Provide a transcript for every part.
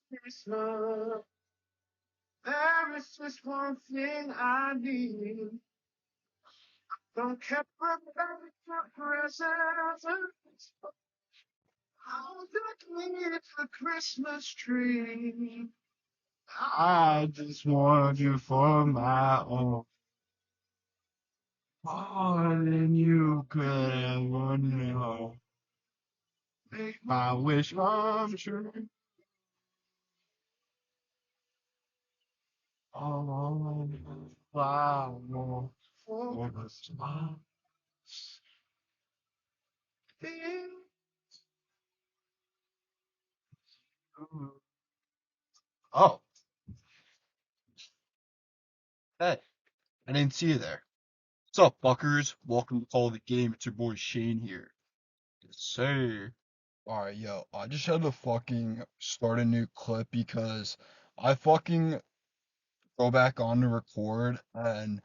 Christmas, there is just one thing I need. Don't care about the presents. I'll decorate the Christmas tree. I just want you for my own. More than you could ever know. Make my wish come true. Oh, flower for the smile. Oh, hey, I didn't see you there. What's up, fuckers? Welcome to Call of the Game. It's your boy Shane here. Yes, sir. Alright, yo, I just had to fucking start a new clip because I fucking go back on to record and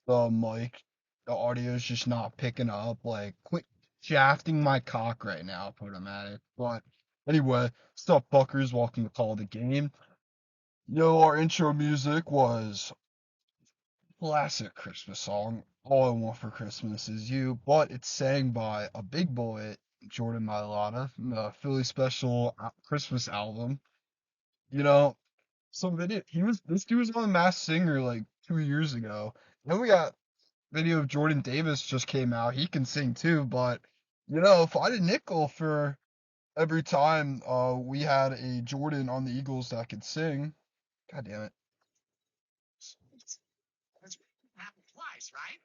the mic, the audio is just not picking up. Like, quit shafting my cock right now, Potomatic. But anyway, what's up, fuckers? Welcome to Call of the Game. Yo, our intro music was classic Christmas song. All I Want for Christmas Is You, but it's sang by a big boy, Jordan Mailata, from the Philly Special Christmas album. You know, some video. This dude was on the Masked Singer like 2 years ago. Then we got video of Jordan Davis just came out. He can sing too, but if I had a nickel for every time we had a Jordan on the Eagles that could sing. God damn it. That's happened twice, right?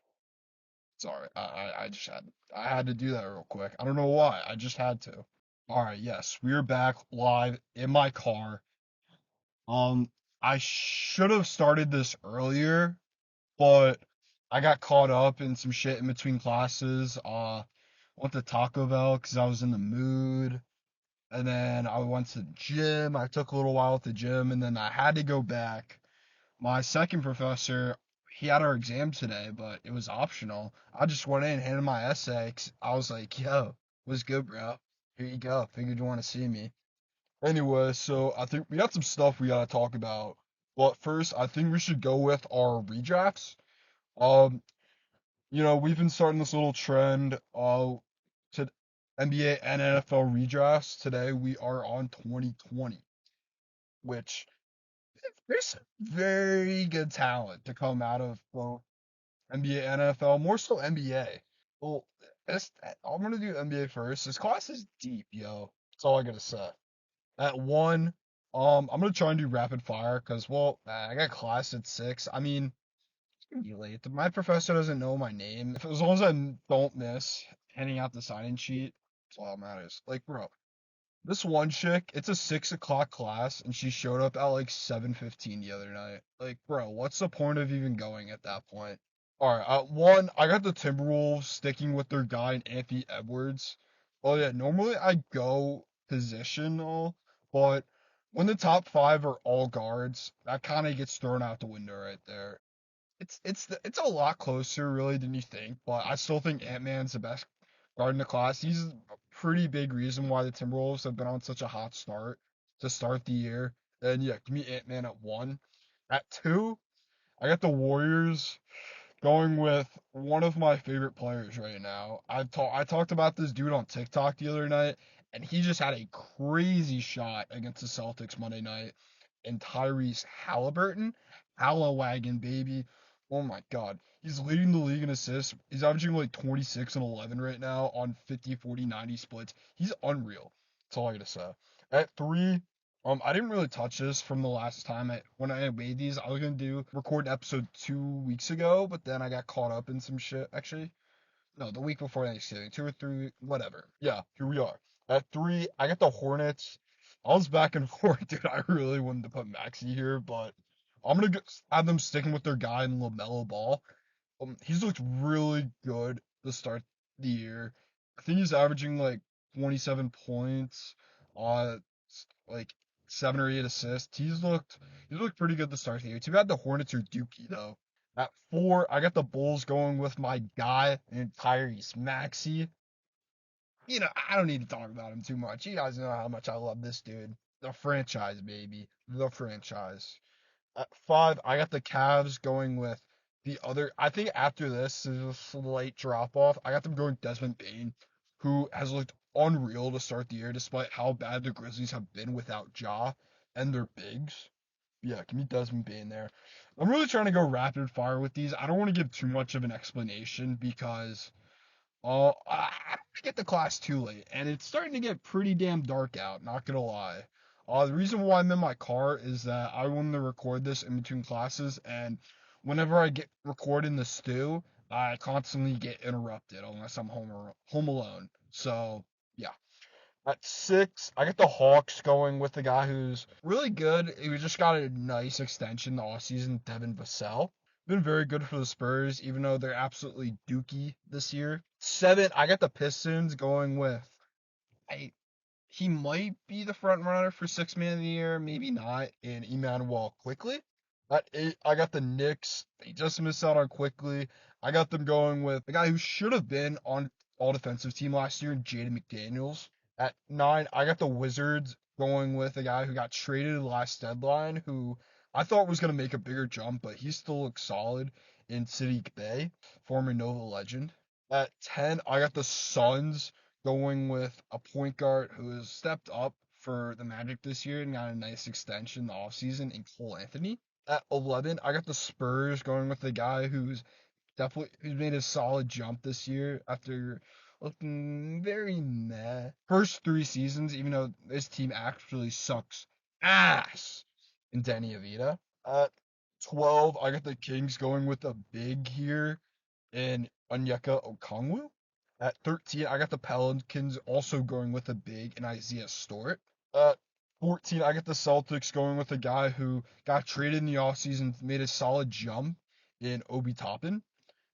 Sorry, I had to do that real quick. I don't know why. I just had to. All right, yes, we're back live in my car. Um, I should have started this earlier, but I got caught up in some shit in between classes. Went to Taco Bell because I was in the mood, and then I went to the gym. I took a little while at the gym, and then I had to go back. My second professor, he had our exam today, but it was optional. I just went in, handed my essay. 'Cause I was like, yo, what's good, bro? Here you go. Figured you want to see me. Anyway, so I think we got some stuff we gotta talk about. But first, I think we should go with our redrafts. Um, we've been starting this little trend to NBA and NFL redrafts. Today we are on 2020, which there's very good talent to come out of both NBA and NFL, more so NBA. Well, I'm gonna do NBA first. This class is deep, yo. That's all I gotta say. At one, I'm gonna try and do rapid fire because, well, I got class at 6. I mean, it's gonna be late. My professor doesn't know my name. If as long as I don't miss handing out the sign-in sheet, that's all that matters. Like, bro, this one chick, it's a 6 o'clock class, and she showed up at like 7:15 the other night. Like, bro, what's the point of even going at that point? All right, one, I got the Timberwolves sticking with their guy Anthony Edwards. Oh yeah, normally I go positional, but when the top five are all guards, that kind of gets thrown out the window right there. It's a lot closer really than you think, but I still think Ant-Man's the best guard in the class. He's a pretty big reason why the Timberwolves have been on such a hot start to start the year. And yeah, give me Ant-Man at one. At two, I got the Warriors going with one of my favorite players right now. I talked about this dude on TikTok the other night, and he just had a crazy shot against the Celtics Monday night. And Tyrese Haliwagon, baby. Oh my God. He's leading the league in assists. He's averaging like 26 and 11 right now on 50, 40, 90 splits. He's unreal. That's all I gotta say. At three, I didn't really touch this from the last time when I made these. I was gonna do record an episode 2 weeks ago, but then I got caught up in some shit. Actually, no, the week before Thanksgiving, 2 or 3, whatever. Yeah, here we are. At three, I got the Hornets. I was back and forth, dude. I really wanted to put Maxi here, but I'm gonna have them sticking with their guy in LaMelo Ball. He's looked really good to start the year. I think he's averaging like 27 points, uh, like 7 or 8 assists. He's looked pretty good to start the year. Too bad the Hornets are dookie though. At four, I got the Bulls going with my guy and Tyrese Maxey. I don't need to talk about him too much. You guys know how much I love this dude. The franchise, baby. The franchise. At 5, I got the Cavs going with the other. I think after this is a slight drop off. I got them going Desmond Bain, who has looked unreal to start the year despite how bad the Grizzlies have been without Ja and their bigs. Yeah, give me Desmond Bain there. I'm really trying to go rapid fire with these. I don't want to give too much of an explanation because I get the class too late, and it's starting to get pretty damn dark out, not gonna lie. The reason why I'm in my car is that I wanted to record this in between classes, and whenever I get recording the stew, I constantly get interrupted unless I'm home alone. So yeah. At 6, I got the Hawks going with the guy who's really good. He just got a nice extension the offseason, Devin Vassell. Been very good for the Spurs, even though they're absolutely dookie this year. 7, I got the Pistons going with. I He might be the front runner for six man of the year, maybe not, in Emmanuel Quickly. At 8, I got the Knicks. They just missed out on Quickly. I got them going with the guy who should have been on all defensive team last year, Jaden McDaniels. At 9, I got the Wizards going with a guy who got traded last deadline, who I thought was going to make a bigger jump, but he still looks solid in Sadiq Bey, former Nova legend. At 10, I got the Suns going with a point guard who has stepped up for the Magic this year and got a nice extension the offseason in Cole Anthony. At 11, I got the Spurs going with the guy who's made a solid jump this year after looking very meh. First 3 seasons, even though this team actually sucks ass in Danny Avita. At 12, I got the Kings going with a big here in Onyeka Okongwu. At 13, I got the Pelicans also going with a big in Isaiah Stewart. At 14, I got the Celtics going with a guy who got traded in the offseason, made a solid jump in Obi Toppin.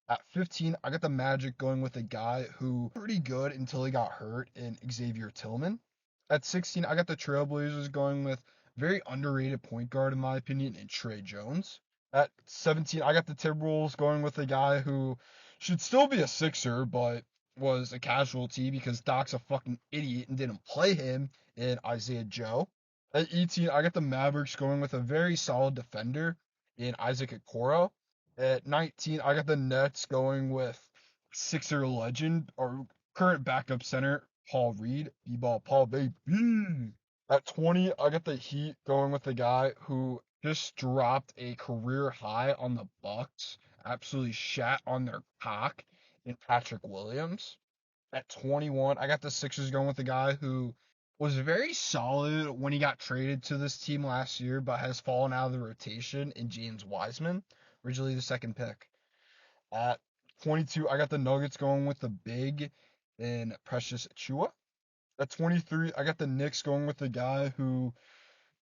At 15, I got the Magic going with a guy who pretty good until he got hurt in Xavier Tillman. At 16, I got the Trailblazers going with very underrated point guard in my opinion in Trey Jones. At 17, I got the Timberwolves going with a guy who should still be a Sixer, but was a casualty because Doc's a fucking idiot and didn't play him in Isaiah Joe. At 18, I got the Mavericks going with a very solid defender in Isaac Okoro. At 19, I got the Nets going with Sixer legend or current backup center Paul Reed, B-ball Paul baby. At 20, I got the Heat going with the guy who just dropped a career high on the Bucks, absolutely shat on their cock in Patrick Williams. At 21, I got the Sixers going with the guy who was very solid when he got traded to this team last year, but has fallen out of the rotation in James Wiseman, originally the second pick. At 22, I got the Nuggets going with the big in Precious Achua. At 23, I got the Knicks going with the guy who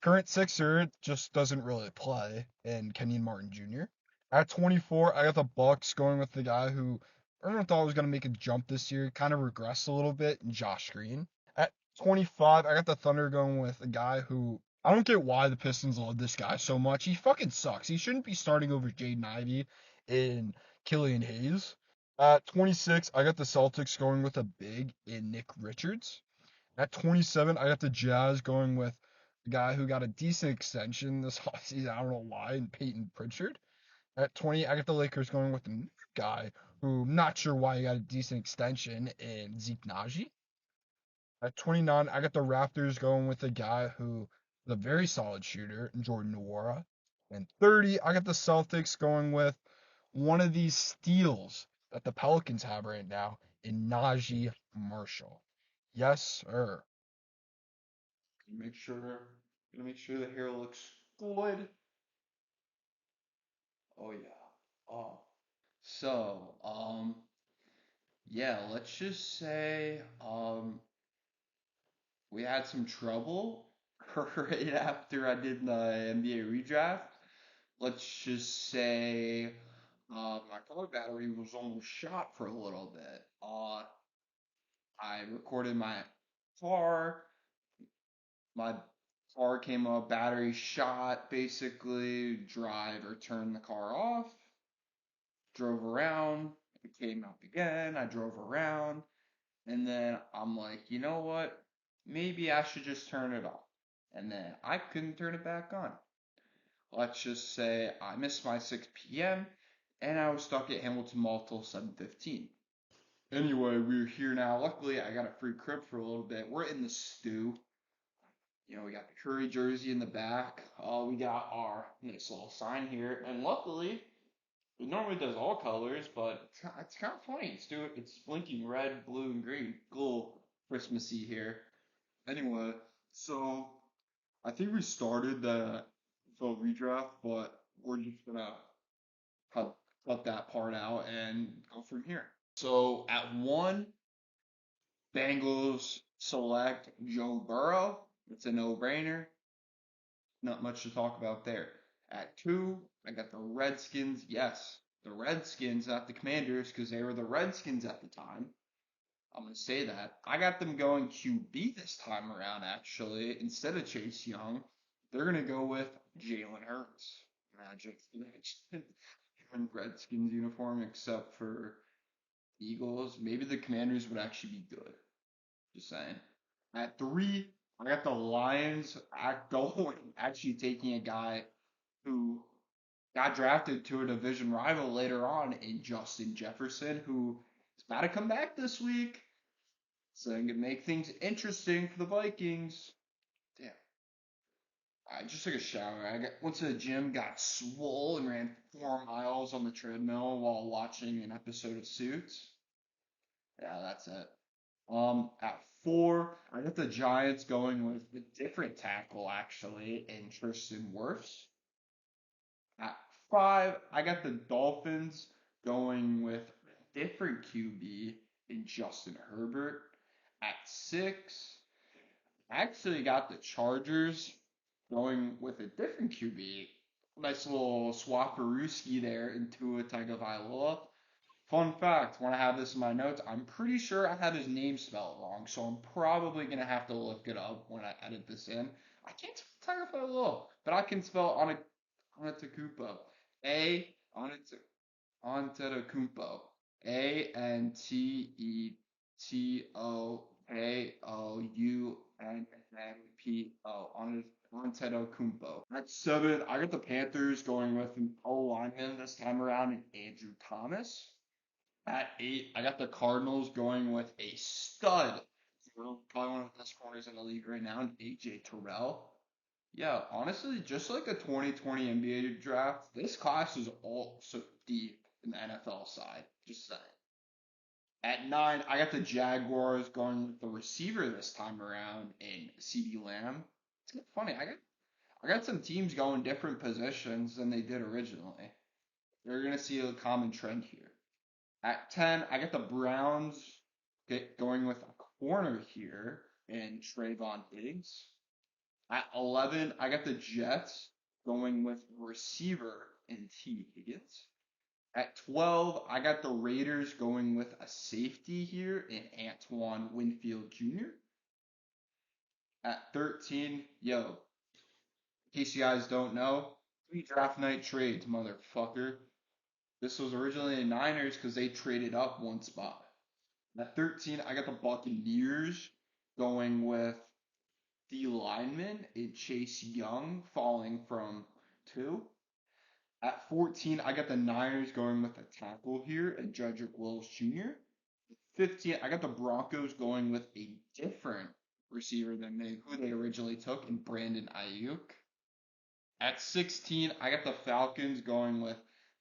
current Sixer just doesn't really play in Kenyon Martin Jr. At 24, I got the Bucks going with the guy who everyone thought was going to make a jump this year, kind of regressed a little bit, in Josh Green. At 25, I got the Thunder going with a guy who I don't get why the Pistons love this guy so much. He fucking sucks. He shouldn't be starting over Jaden Ivey and Killian Hayes. At 26, I got the Celtics going with a big in Nick Richards. At 27, I got the Jazz going with the guy who got a decent extension this offseason. I don't know why, and Peyton Pritchard. At 20, I got the Lakers going with the guy who I'm not sure why he got a decent extension in Zeke Naji. At 29, I got the Raptors going with a guy who is a very solid shooter, Jordan Nwora. And 30, I got the Celtics going with one of these steals that the Pelicans have right now in Najee Marshall. Yes, sir. Make sure, gonna make sure the hair looks good. Oh yeah. Oh. So, yeah, let's just say, we had some trouble right after I did the NBA redraft. Let's just say, my color battery was almost shot for a little bit. I recorded my car. My car came up, battery shot, basically. Driver turned the car off, drove around, it came up again. I drove around, and then I'm like, you know what? Maybe I should just turn it off. and then I couldn't turn it back on. Let's just say I missed my 6 p.m. and I was stuck at Hamilton Mall till 7:15. Anyway, we're here now. Luckily, I got a free crib for a little bit. We're in the stew. We got the Curry jersey in the back. We got our nice little sign here, and luckily, it normally does all colors, but it's kind of funny. It's blinking red, blue, and green. A little Christmassy here. Anyway, so I think we started the redraft, but we're just gonna cut cut that part out and go from here. So at one, Bengals select Joe Burrow. It's a no-brainer. Not much to talk about there. At two, I got the Redskins. Yes, the Redskins, not the Commanders, because they were the Redskins at the time. I'm going to say that. I got them going QB this time around, actually. Instead of Chase Young, they're going to go with Jalen Hurts. Magic. In Redskins uniform, except for Eagles. Maybe the Commanders would actually be good. Just saying. At three, I got the Lions going, actually taking a guy who got drafted to a division rival later on in Justin Jefferson, who is about to come back this week. So it can make things interesting for the Vikings. Damn. I just took a shower. Went to the gym, got swole, and ran 4 miles on the treadmill while watching an episode of Suits. Yeah, that's it. At four, I got the Giants going with a different tackle actually in Tristan Wirfs. At five, I got the Dolphins going with a different QB in Justin Herbert. At six, I actually got the Chargers going with a different QB. Nice little swapperooski there into a Tagovailoa. Fun fact, when I have this in my notes, I'm pretty sure I have his name spelled wrong, so I'm probably going to have to look it up when I edit this in. I can't spell Tagovailoa, but I can spell Antetokounmpo. Antetokounmpo. Antetokounmpo. Antetokounmpo. At seven, I got the Panthers going with an O lineman this time around, and Andrew Thomas. At eight, I got the Cardinals going with a stud. Probably one of the best corners in the league right now, and AJ Terrell. Yeah, honestly, just like the 2020 NBA draft, this class is also deep in the NFL side. Just saying. At nine, I got the Jaguars going with the receiver this time around in CeeDee Lamb. It's kind of funny. I got some teams going different positions than they did originally. You're gonna see a common trend here. At 10, I got the Browns going with a corner here in Trayvon Diggs. At 11, I got the Jets going with receiver in T. Higgins. At 12, I got the Raiders going with a safety here in Antoine Winfield Jr. At 13, in case you guys don't know, 3 draft night trades, motherfucker. This was originally the Niners because they traded up one spot. At 13, I got the Buccaneers going with the lineman in Chase Young falling from 2. At 14, I got the Niners going with a tackle here and Jedrick Wills Jr. 15, I got the Broncos going with a different receiver than who they originally took in Brandon Ayuk. At 16, I got the Falcons going with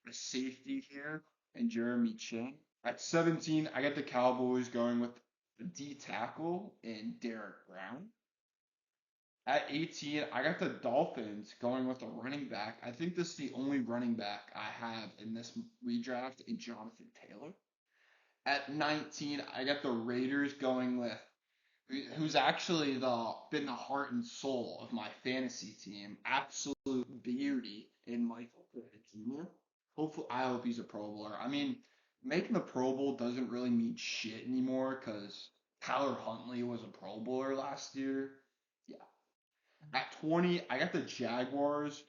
a safety here and Jeremy Chin. At 17, I got the Cowboys going with the D tackle and Derek Brown. At 18, I got the Dolphins going with a running back. I think this is the only running back I have in this redraft in Jonathan Taylor. At 19, I got the Raiders going with who's actually been the heart and soul of my fantasy team. Absolute beauty in Michael Pittman Jr. Hopefully, I hope he's a Pro Bowler. I mean, making the Pro Bowl doesn't really mean shit anymore because Tyler Huntley was a Pro Bowler last year. Yeah. At 20, I got the Jaguars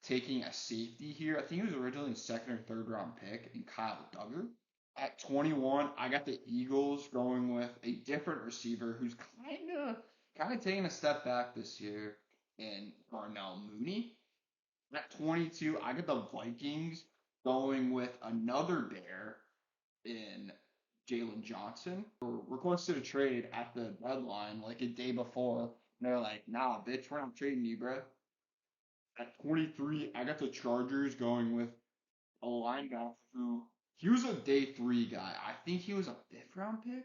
taking a safety here. I think it was originally a second or third round pick in Kyle Duggar. At 21, I got the Eagles going with a different receiver who's kind of taking a step back this year. and Darnell Mooney. At 22, I got the Vikings going with another Bear in Jalen Johnson. Requested a trade at the deadline like a day before. And they're like, nah, bitch, we're not trading you, bro. At 23, I got the Chargers going with a linebacker who he was a day three guy. I think he was a fifth round pick.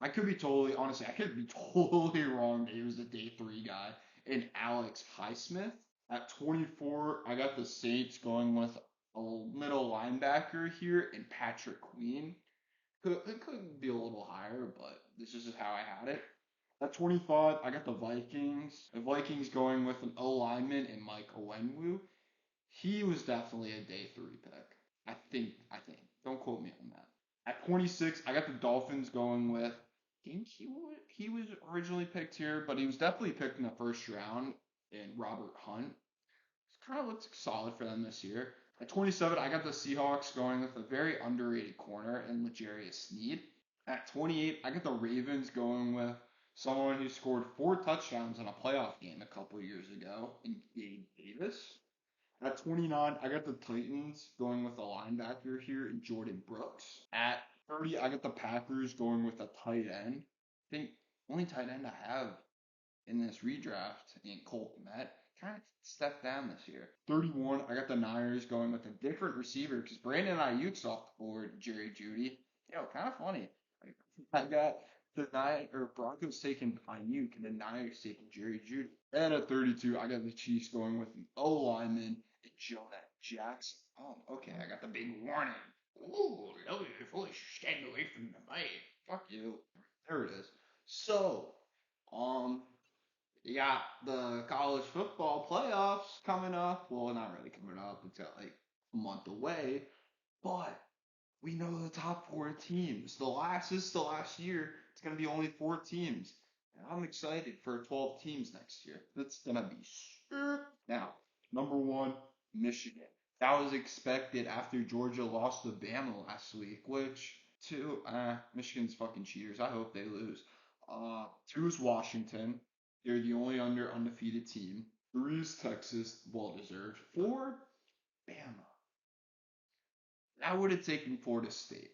I could be totally honestly, I could be totally wrong. He was a day three guy. And Alex Highsmith. At 24, I got the Saints going with a middle linebacker here and Patrick Queen. It could be a little higher, but this is just how I had it. At 25, I got the Vikings. The Vikings going with an O lineman and Mike Owenwu. He was definitely a day three pick. I think. Don't quote me on that. At 26, I got the Dolphins going with. I think he was originally picked here, but he was definitely picked in the first round in Robert Hunt. It kind of looks solid for them this year. At 27, I got the Seahawks going with a very underrated corner in L'Jarius Sneed. At 28, I got the Ravens going with someone who scored 4 touchdowns in a playoff game a couple years ago in Gabe Davis. At 29, I got the Titans going with a linebacker here in Jordan Brooks. At 30, I got the Packers going with a tight end. I think only tight end I have in this redraft in Colt Kmet. Kind of stepped down this year. 31, I got the Niners going with a different receiver because Brandon Ayuk's off the board, Jerry Judy. Kind of funny. I got the Broncos taking Ayuk and the Niners taking Jerry Judy. And at 32, I got the Chiefs going with an O lineman and Jonah Jackson. Oh, okay, I got the big warning. Ooh, no, you're fully stand away from the mic. Fuck you. There it is. So, you got the college football playoffs coming up. Well, not really coming up. It's got like a month away. But we know the top 4 teams. This is the last year. It's gonna be only 4 teams. And I'm excited for 12 teams next year. That's gonna be sick. Now, number one, Michigan. That was expected after Georgia lost to Bama last week, which Michigan's fucking cheaters. I hope they lose. 2 is Washington. They're the only undefeated team. 3 is Texas, well deserved. 4, Bama. I would have taken Florida State.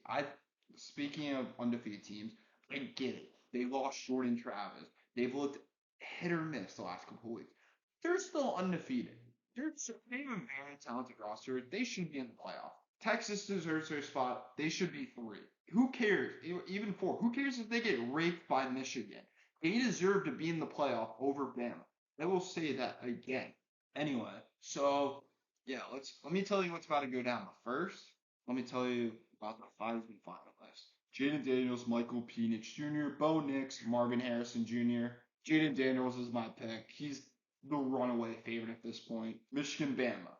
Speaking of undefeated teams, I get it. They lost Jordan Travis. They've looked hit or miss the last couple of weeks. They're still undefeated. They have a very talented roster. They should be in the playoff. Texas deserves their spot. They should be 3. Who cares? Even 4. Who cares if they get raped by Michigan? They deserve to be in the playoff over Bama. I will say that again. Anyway, so yeah, let me tell you what's about to go down. But first, let me tell you about the Heisman finalists. Jaden Daniels, Michael Penix Jr., Bo Nix, Marvin Harrison Jr. Jaden Daniels is my pick. He's the runaway favorite at this point. Michigan, Bama.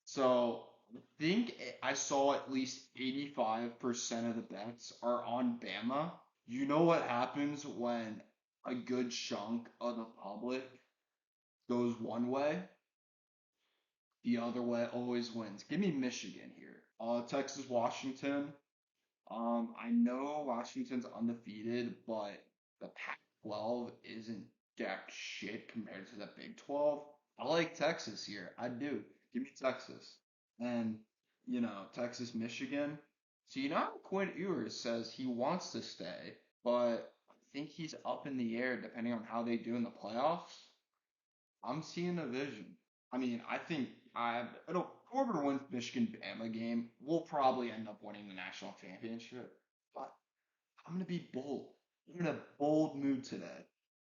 So I think I saw at least 85% of the bets are on Bama. You know what happens when a good chunk of the public goes one way? The other way always wins. Give me Michigan here. Texas, Washington. I know Washington's undefeated, but the Pac-12 isn't jack shit compared to the Big 12. I like Texas here. I do. Give me Texas. And, Texas, Michigan. So, how Quinn Ewers says he wants to stay, but I think he's up in the air depending on how they do in the playoffs. I'm seeing a vision. I mean, I think whoever wins Michigan Bama game will probably end up winning the national championship. But I'm gonna be bold. I'm in a bold mood today.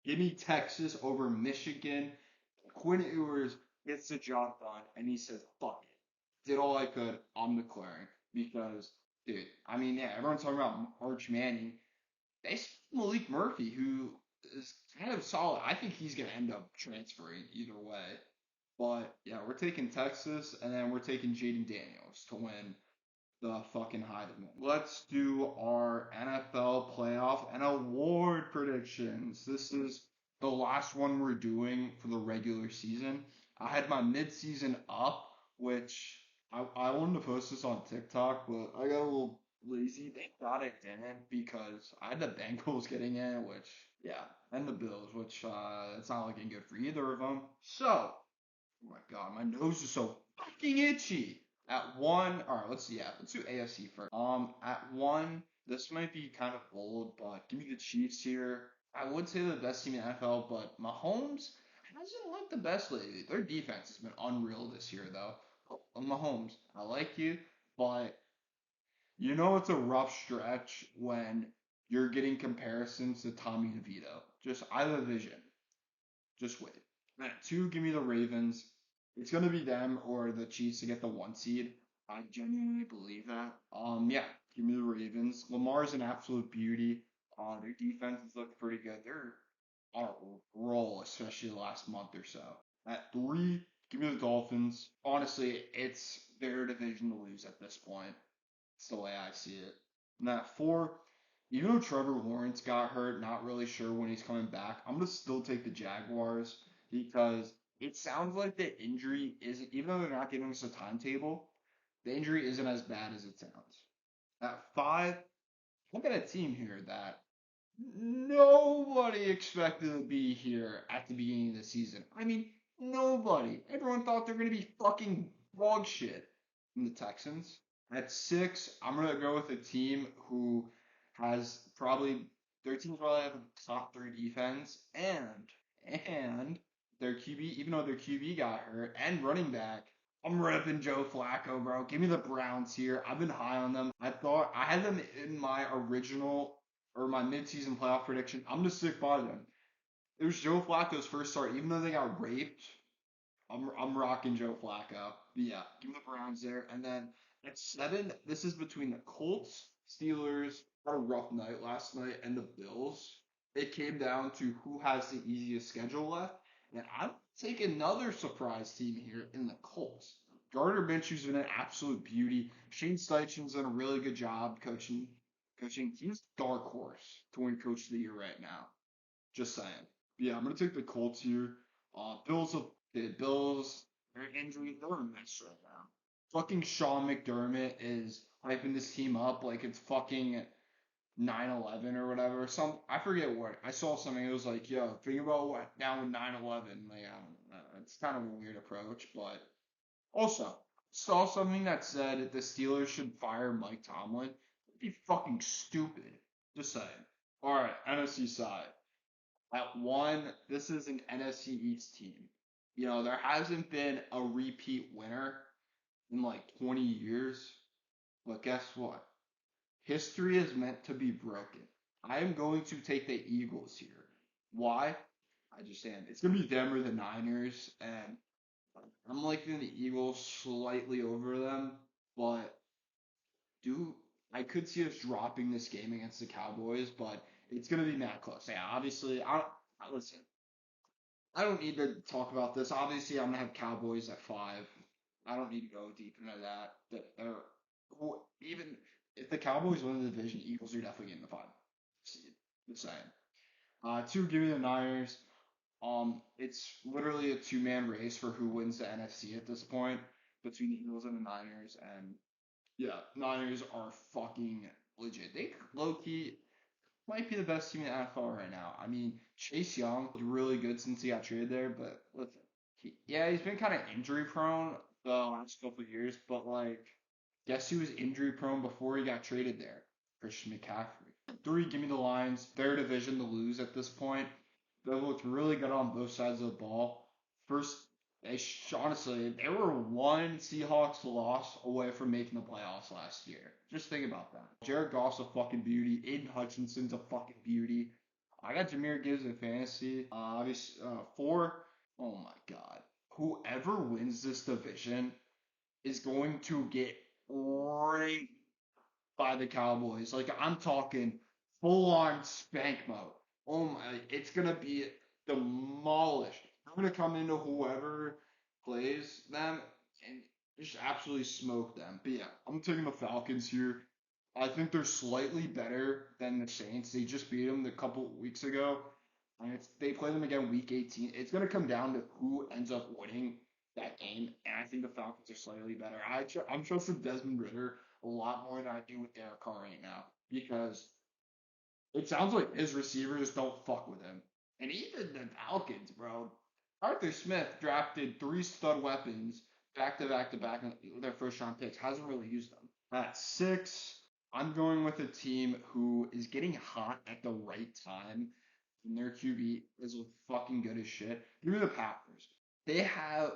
Give me Texas over Michigan. Quinn Ewers gets the job done, and he says, "Fuck it." Did all I could. I'm declaring because, dude. I mean, yeah, everyone's talking about Arch Manning. They still have Malik Murphy, who is kind of solid. I think he's going to end up transferring either way. But yeah, we're taking Texas, and then we're taking Jaden Daniels to win the fucking Heisman. Let's do our NFL playoff and award predictions. This is the last one we're doing for the regular season. I had my midseason up, which I wanted to post this on TikTok, but I got a little lazy. Thank God I didn't because I had the Bengals getting in, which Yeah, and the Bills, which it's not looking good for either of them. So, oh my God, my nose is so fucking itchy. At one, all right, let's see. Yeah, let's do AFC first. At one, this might be kind of bold, but give me the Chiefs here. I would say they're the best team in the NFL, but Mahomes hasn't looked the best lately. Their defense has been unreal this year, though. Mahomes, I like you, but you know it's a rough stretch when you're getting comparisons to Tommy DeVito. Just I have a vision. Just wait. At two, give me the Ravens. It's gonna be them or the Chiefs to get the one seed. I genuinely believe that. Yeah, give me the Ravens. Lamar's an absolute beauty. Their defense has looked pretty good. They're on a roll, especially the last month or so. At three, give me the Dolphins. Honestly, it's their division to lose at this point. It's the way I see it. And at four, even though Trevor Lawrence got hurt, not really sure when he's coming back, I'm gonna still take the Jaguars because it sounds like the injury isn't, even though they're not giving us a timetable, the injury isn't as bad as it sounds. At five, look at a team here that nobody expected to be here at the beginning of the season. I mean, nobody. Everyone thought they were going to be fucking dog shit in the Texans. At six, I'm going to go with a team who has probably, their teams probably have a top three defense and their QB, even though their QB got hurt and running back, I'm ripping Joe Flacco, bro. Give me the Browns here. I've been high on them. I had them in my original or my midseason playoff prediction. I'm gonna stick by them. It was Joe Flacco's first start, even though they got raped. I'm rocking Joe Flacco. But yeah, give me the Browns there. And then at seven, this is between the Colts, Steelers, had a rough night last night, and the Bills. It came down to who has the easiest schedule left. And I'm taking another surprise team here in the Colts. Gardner Minshew's been an absolute beauty. Shane Steichen's done a really good job coaching. He's dark horse to win Coach of the Year right now. Just saying. But yeah, I'm gonna take the Colts here. The Bills, their injury, they're a mess right now. Fucking Sean McDermott is hyping this team up like it's fucking 9/11 or whatever. I forget what I saw something. It was like, yo, think about what down with 9/11. Like, I don't know. It's kind of a weird approach, but also saw something that said the Steelers should fire Mike Tomlin. It'd be fucking stupid. Just saying. All right, NFC side. At one, this is an NFC East team. You know, there hasn't been a repeat winner in like 20 years. But guess what? History is meant to be broken. I am going to take the Eagles here. Why? I just am. It's going to be them or the Niners, and I'm liking the Eagles slightly over them, but do I could see us dropping this game against the Cowboys, but it's going to be that close. Yeah, obviously, listen. I don't need to talk about this. Obviously, I'm gonna have Cowboys at five. I don't need to go deep into that. Even if the Cowboys win the division, Eagles are definitely getting the five seed. Just saying. Two, give me the Niners. It's literally a two-man race for who wins the NFC at this point between the Eagles and the Niners, and yeah, Niners are fucking legit. They low key might be the best team in the NFL right now. I mean, Chase Young is really good since he got traded there, but listen, yeah, he's been kind of injury prone the last couple of years, but like, guess who was injury prone before he got traded there? Christian McCaffrey. Three, give me the Lions. Their division to lose at this point. They looked really good on both sides of the ball. First, honestly, they were one Seahawks loss away from making the playoffs last year. Just think about that. Jared Goff's a fucking beauty. Aiden Hutchinson's a fucking beauty. I got Jameer Gibbs in fantasy. Obviously, four. Oh my god. Whoever wins this division is going to get raped by the Cowboys. Like I'm talking full on spank mode. Oh my, it's gonna be demolished. I'm gonna come into whoever plays them and just absolutely smoke them. But yeah, I'm taking the Falcons here. I think they're slightly better than the Saints. They just beat them a couple weeks ago. And they play them again week 18. It's going to come down to who ends up winning that game. And I think the Falcons are slightly better. I'm trusting Desmond Ritter a lot more than I do with Derek Carr right now because It sounds like his receivers don't fuck with him. And even the Falcons, bro. Arthur Smith drafted three stud weapons back to back to back in their first round picks. Hasn't really used them. At six, I'm going with a team who is getting hot at the right time. And their QB is fucking good as shit. Give me the Packers. They have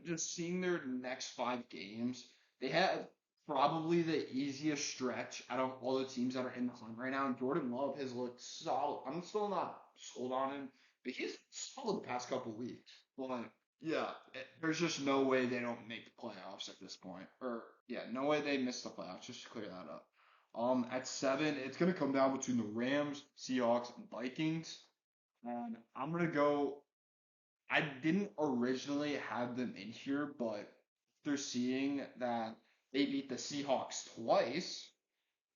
just seeing their next 5 games. They have probably the easiest stretch out of all the teams that are in the hunt right now. And Jordan Love has looked solid. I'm still not sold on him, but he's solid the past couple weeks. But yeah, there's just no way they don't make the playoffs at this point. Or yeah, no way they miss the playoffs. Just to clear that up. At seven, it's gonna come down between the Rams, Seahawks, and Vikings. And I'm gonna go. I didn't originally have them in here, but after seeing that they beat the Seahawks twice,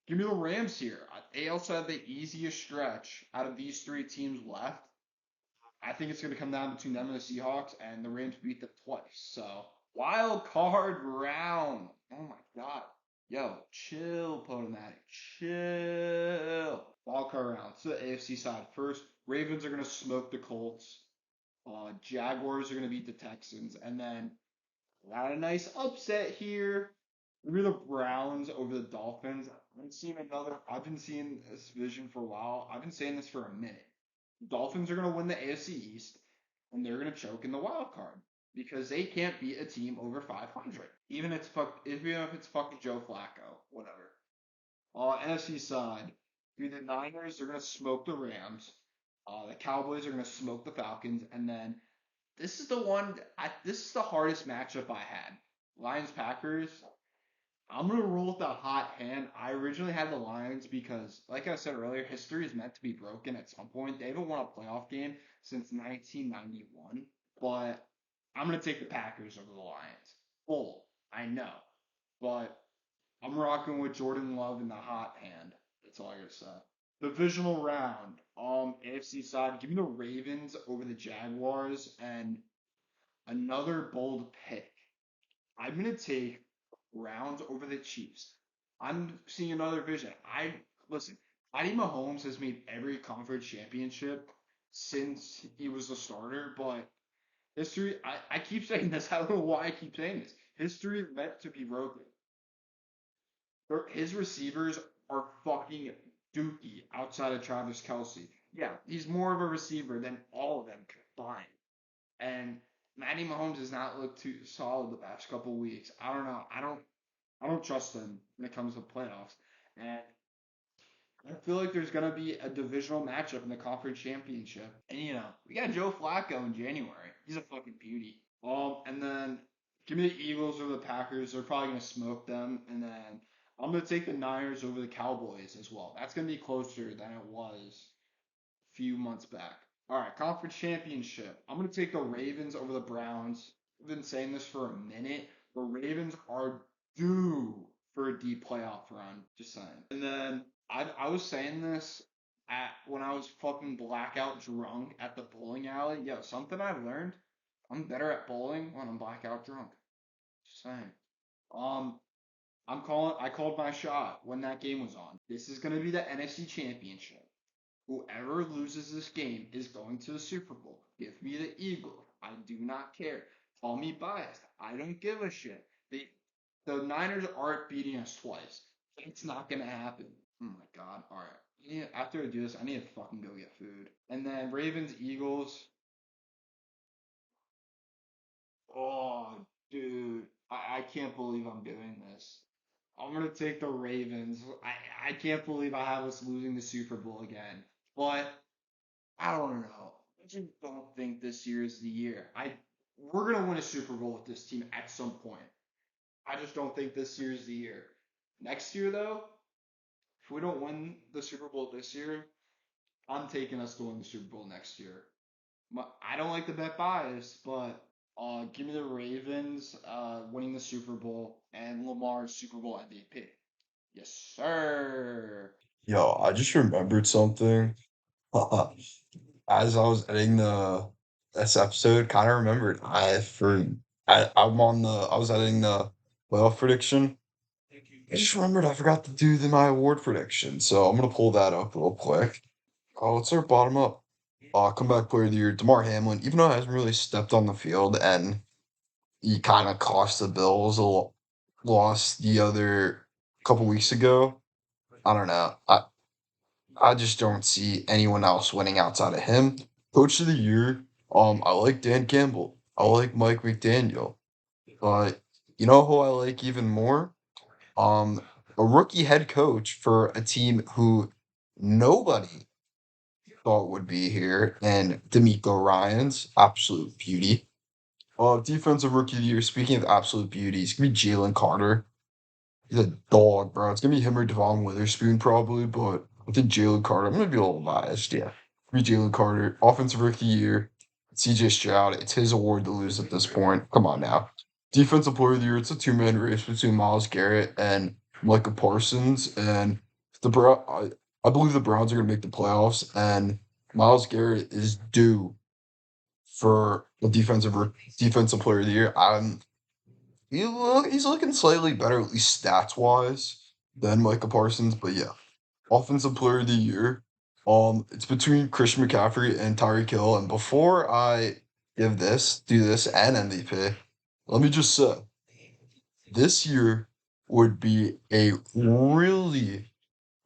give me the Rams here. They also have the easiest stretch out of these three teams left. I think it's going to come down between them and the Seahawks, and the Rams beat them twice. So, wild card round. Oh my God. Yo, chill, Potomatic. Chill. Wild card round. So, the AFC side first. Ravens are going to smoke the Colts. Jaguars are going to beat the Texans. And then, got a nice upset here. Maybe the Browns over the Dolphins. I've been seeing this vision for a while. I've been saying this for a minute. Dolphins are going to win the AFC East, and they're going to choke in the wild card because they can't beat a team over 500, even if it's fucking Joe Flacco, whatever. NFC side, the Niners are going to smoke the Rams. The Cowboys are going to smoke the Falcons, and then this is the one. This is the hardest matchup I had. Lions Packers. I'm gonna roll with the hot hand. I originally had the Lions because, like I said earlier, history is meant to be broken at some point. They haven't won a playoff game since 1991, but I'm gonna take the Packers over the Lions. Full, I know, but I'm rocking with Jordan Love in the hot hand. That's all I gotta say. Divisional round. AFC side, give me the Ravens over the Jaguars and another bold pick. I'm gonna take Browns over the Chiefs. I'm seeing another vision. I listen. Patty Mahomes has made every conference championship since he was a starter, but history. I keep saying this. I don't know why I keep saying this. History is meant to be broken. His receivers are fucking dookie outside of Travis Kelsey. Yeah, he's more of a receiver than all of them combined. And Matty Mahomes has not looked too solid the past couple weeks. I don't know. I don't trust him when it comes to playoffs. And I feel like there's gonna be a divisional matchup in the conference championship. And we got Joe Flacco in January. He's a fucking beauty. And then give me the Eagles over the Packers. They're probably gonna smoke them. And then I'm gonna take the Niners over the Cowboys as well. That's gonna be closer than it was a few months back. All right, conference championship. I'm gonna take the Ravens over the Browns. I've been saying this for a minute. The Ravens are due for a deep playoff run. Just saying. And then I was saying this at when I was fucking blackout drunk at the bowling alley. Yo, something I've learned. I'm better at bowling when I'm blackout drunk. Just saying. Um, I called my shot when that game was on. This is gonna be the NFC Championship. Whoever loses this game is going to the Super Bowl. Give me the Eagles. I do not care. Call me biased. I don't give a shit. The Niners aren't beating us twice. It's not gonna happen. Oh my god. All right. Yeah, after I do this, I need to fucking go get food. And then Ravens, Eagles. Oh, dude. I can't believe I'm doing this. I'm gonna take the Ravens. I can't believe I have us losing the Super Bowl again. But I don't know. I just don't think this year is the year. We're gonna win a Super Bowl with this team at some point. I just don't think this year is the year. Next year though, if we don't win the Super Bowl this year, I'm taking us to win the Super Bowl next year. I don't like the bet bias, but give me the Ravens winning the Super Bowl and Lamar's Super Bowl MVP. Yes, sir. Yo, I just remembered something. As I was editing this episode, kind of remembered I was editing the playoff prediction, I just remembered I forgot to do my award prediction, so I'm gonna pull that up real quick. Oh, let's start bottom up. Comeback player of the year, DeMar Hamlin, even though he hasn't really stepped on the field and he kind of cost the Bills loss the other couple weeks ago. I don't know. I just don't see anyone else winning outside of him. Coach of the year, I like Dan Campbell. I like Mike McDaniel. But you know who I like even more? Um, a rookie head coach for a team who nobody thought would be here, and D'Amico Ryans, absolute beauty. Defensive rookie of the year. Speaking of absolute beauty, it's gonna be Jalen Carter. He's a dog, bro. It's gonna be him or Devon Witherspoon probably, but I think Jalen Carter. I'm gonna be a little biased, yeah. Be Jalen Carter, offensive rookie of the year. CJ Stroud. It's his award to lose at this point. Come on now. Defensive player of the year. It's a two-man race between Myles Garrett and Micah Parsons, and the I believe the Browns are gonna make the playoffs, and Myles Garrett is due for the defensive player of the year. He's looking slightly better, at least stats wise, than Micah Parsons. But yeah, offensive player of the year. It's between Christian McCaffrey and Tyreek Hill. And before I do this and MVP, let me just say this year would be a really,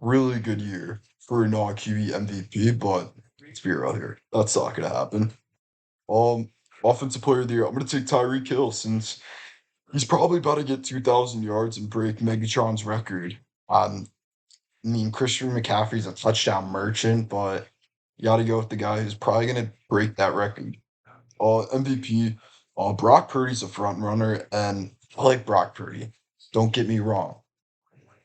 really good year for a non QB MVP. But let's be real here, that's not gonna happen. Um, offensive player of the year. I'm gonna take Tyreek Hill since he's probably about to get 2,000 yards and break Megatron's record. I mean, Christian McCaffrey's a touchdown merchant, but you got to go with the guy who's probably going to break that record. MVP, Brock Purdy's a front runner, and I like Brock Purdy. Don't get me wrong.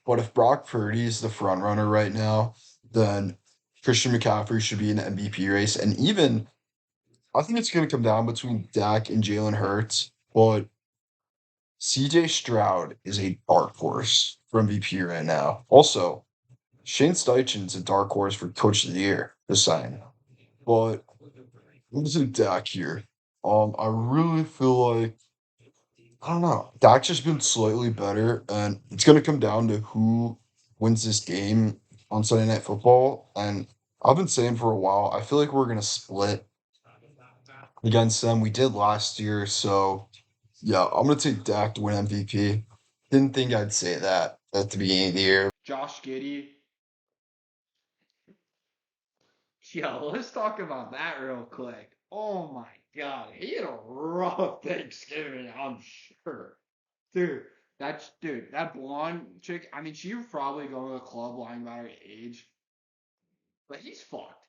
But if Brock Purdy is the front runner right now, then Christian McCaffrey should be in the MVP race. And even, I think it's going to come down between Dak and Jalen Hurts. But CJ Stroud is a dark horse for MVP right now. Also, Shane Steichen's a dark horse for Coach of the Year, just saying. But what is it, Dak here? I really feel like I don't know. Dak's just been slightly better, and it's gonna come down to who wins this game on Sunday Night Football. And I've been saying for a while, I feel like we're gonna split against them. We did last year, so yeah, I'm gonna take Dak to win MVP. Didn't think I'd say that at the beginning of the year. Josh Giddey. Yo, let's talk about that real quick. Oh my god, he had a rough Thanksgiving, I'm sure. Dude, that blonde chick, I mean, she was probably going to the club lying about her age, but he's fucked.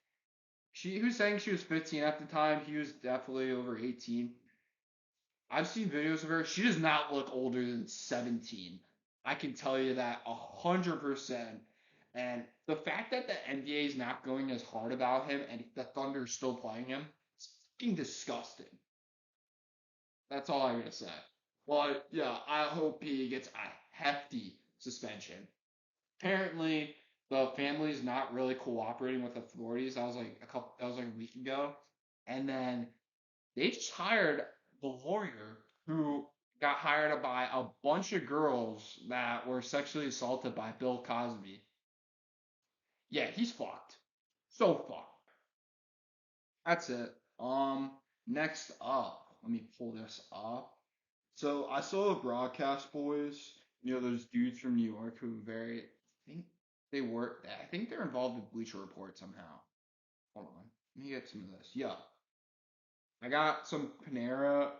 He was saying she was 15 at the time. He was definitely over 18. I've seen videos of her. She does not look older than 17. I can tell you that 100%. And the fact that the NBA is not going as hard about him and the Thunder is still playing him, it's fucking disgusting. That's all I'm gonna say. But yeah, I hope he gets a hefty suspension. Apparently, the family's not really cooperating with authorities. That was like a week ago, and then they just hired the lawyer who got hired by a bunch of girls that were sexually assaulted by Bill Cosby. Yeah, he's fucked. So fucked. That's it. Next up, let me pull this up. So I saw the broadcast boys. You know those dudes from New York who think I think they're involved with Bleacher Report somehow. Hold on, let me get some of this. Yeah, I got some Panera.